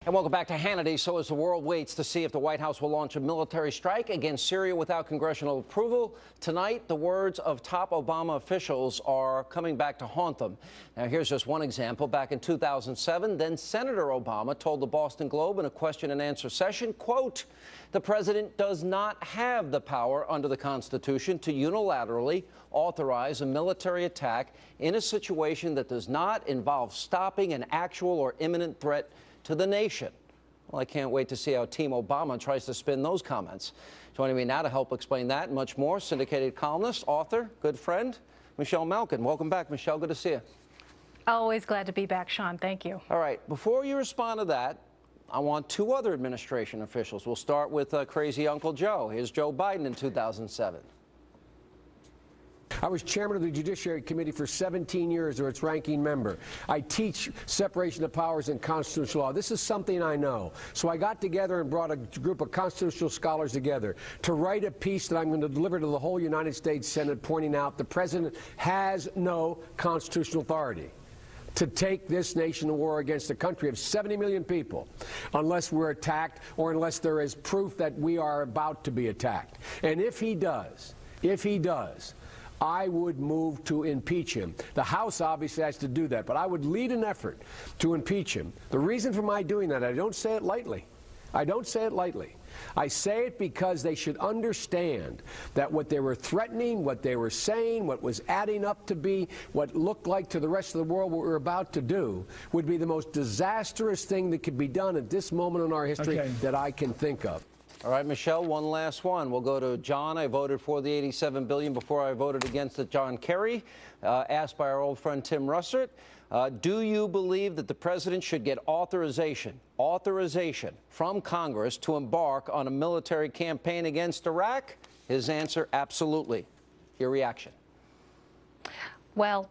And welcome back to Hannity. So as the world waits to see if the White House will launch a military strike against Syria without congressional approval, tonight the words of top Obama officials are coming back to haunt them. Now here's just one example. Back in 2007, then Senator Obama told the Boston Globe in a question and answer session, quote, "The president does not have the power under the Constitution to unilaterally authorize a military attack in a situation that does not involve stopping an actual or imminent threat to the nation." Well, I can't wait to see how Team Obama tries to spin those comments. Joining me now to help explain that and much more, syndicated columnist, author, good friend, Michelle Malkin. Welcome back, Michelle. Good to see you. Always glad to be back, Sean. Thank you. All right. Before you respond to that, I want two other administration officials. We'll start with crazy Uncle Joe. Here's Joe Biden in 2007. I was chairman of the Judiciary Committee for 17 years, or its ranking member. I teach separation of powers and constitutional law. This is something I know. So I got together and brought a group of constitutional scholars together to write a piece that I'm going to deliver to the whole United States Senate, pointing out the president has no constitutional authority to take this nation to war against a country of 70 million people unless we're attacked or unless there is proof that we are about to be attacked. And if he does, I would move to impeach him. The House obviously has to do that, but I would lead an effort to impeach him. The reason for my doing that, I don't say it lightly. I don't say it lightly. I say it because they should understand that what they were threatening, what they were saying, what was adding up to be, what looked like to the rest of the world what we're about to do, would be the most disastrous thing that could be done at this moment in our history that I can think of. All right, Michelle, one last one. We'll go to John. I voted for the $87 billion before I voted against it. John Kerry, asked by our old friend Tim Russert, do you believe that the president should get authorization from Congress to embark on a military campaign against Iraq? His answer, absolutely. Your reaction? Well,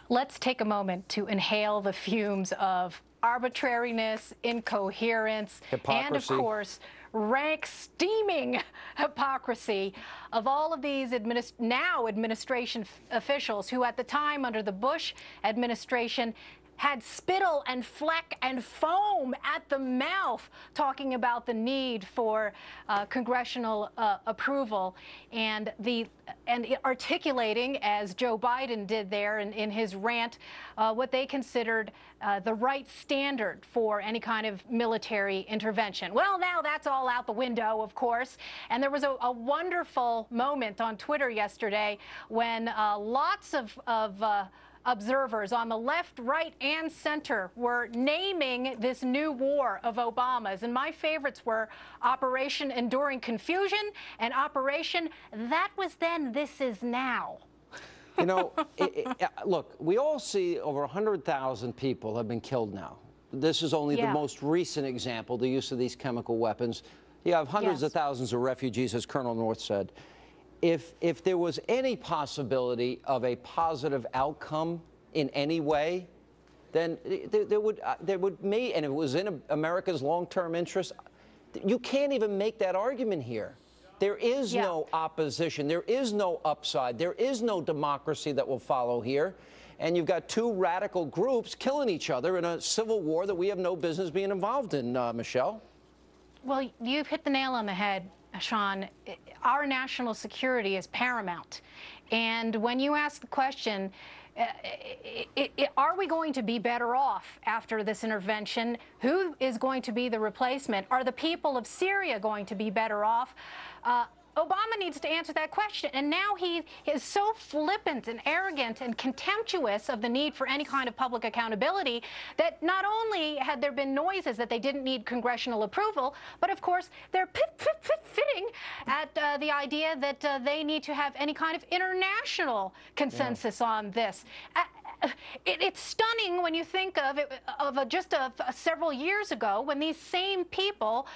let's take a moment to inhale the fumes of arbitrariness, incoherence, hypocrisy, and, of course, rank steaming hypocrisy of all of these now administration officials who at the time under the Bush administration had spittle and fleck and foam at the mouth talking about the need for congressional approval and articulating, as Joe Biden did there in his rant, what they considered the right standard for any kind of military intervention. Well, now that's all out the window, of course. And there was a wonderful moment on Twitter yesterday when lots of observers on the left, right, and center were naming this new war of Obama's. And my favorites were Operation Enduring Confusion and Operation That Was Then, This Is Now. You know, look, we all see over 100,000 people have been killed now. This is only the most recent example, the use of these chemical weapons. You have hundreds of thousands of refugees, as Colonel North said. If there was any possibility of a positive outcome in any way, then there would be, and it was in America's long-term interest. You can't even make that argument here. There is no opposition. There is no upside. There is no democracy that will follow here. And you've got two radical groups killing each other in a civil war that we have no business being involved in, Michelle. Well, you've hit the nail on the head, Sean. Our national security is paramount. And when you ask the question, are we going to be better off after this intervention? Who is going to be the replacement? Are the people of Syria going to be better off? Obama needs to answer that question. And now he is so flippant and arrogant and contemptuous of the need for any kind of public accountability that not only had there been noises that they didn't need congressional approval, but of course they're fitting at the idea that they need to have any kind of international consensus on this. It's stunning when you think of it, just several years ago when these same people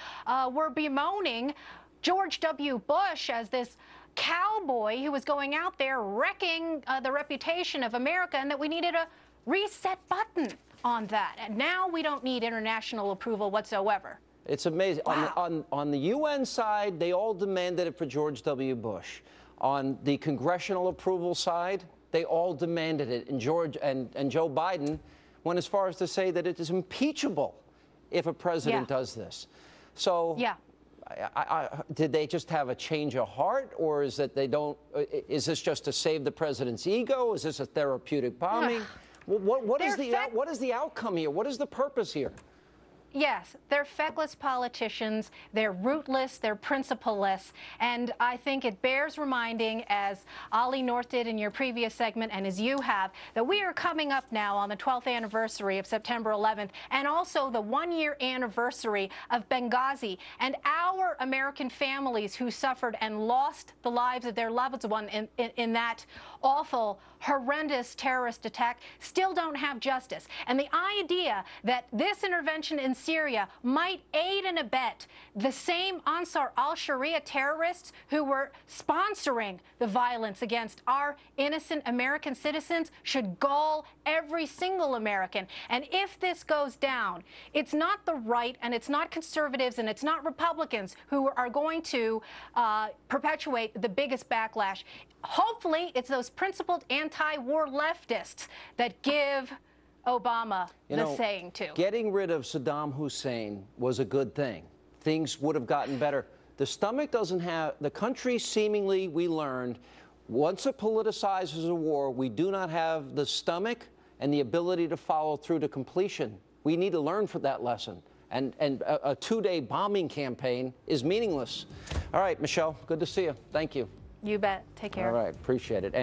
were bemoaning George W. Bush as this cowboy who was going out there wrecking the reputation of America, and that we needed a reset button on that. And now we don't need international approval whatsoever. It's amazing. Wow. On the UN side, they all demanded it for George W. Bush. On the congressional approval side, they all demanded it. And Joe Biden went as far as to say that it is impeachable if a president Yeah. does this. So Yeah. did they just have a change of heart, or is that they don't? Is this just to save the president's ego? Is this a therapeutic bombing? What is the outcome here? What is the purpose here? Yes, they're feckless politicians, they're rootless, they're principleless, and I think it bears reminding, as Ollie North did in your previous segment and as you have, that we are coming up now on the 12th anniversary of September 11th and also the one-year anniversary of Benghazi, and our American families who suffered and lost the lives of their loved ones in that awful, horrendous terrorist attack still don't have justice. And the idea that this intervention in Syria might aid and abet the same Ansar al-Sharia terrorists who were sponsoring the violence against our innocent American citizens should gall every single American. And if this goes down, it's not the right and it's not conservatives and it's not Republicans who are going to perpetuate the biggest backlash. Hopefully, it's those principled anti-war leftists that give Obama the saying to. Getting rid of Saddam Hussein was a good thing. Things would have gotten better. The stomach doesn't have, the country seemingly, we learned, once it politicizes a war, we do not have the stomach and the ability to follow through to completion. We need to learn from that lesson. And a two-day bombing campaign is meaningless. All right, Michelle, good to see you. Thank you. You bet. Take care. All right, appreciate it.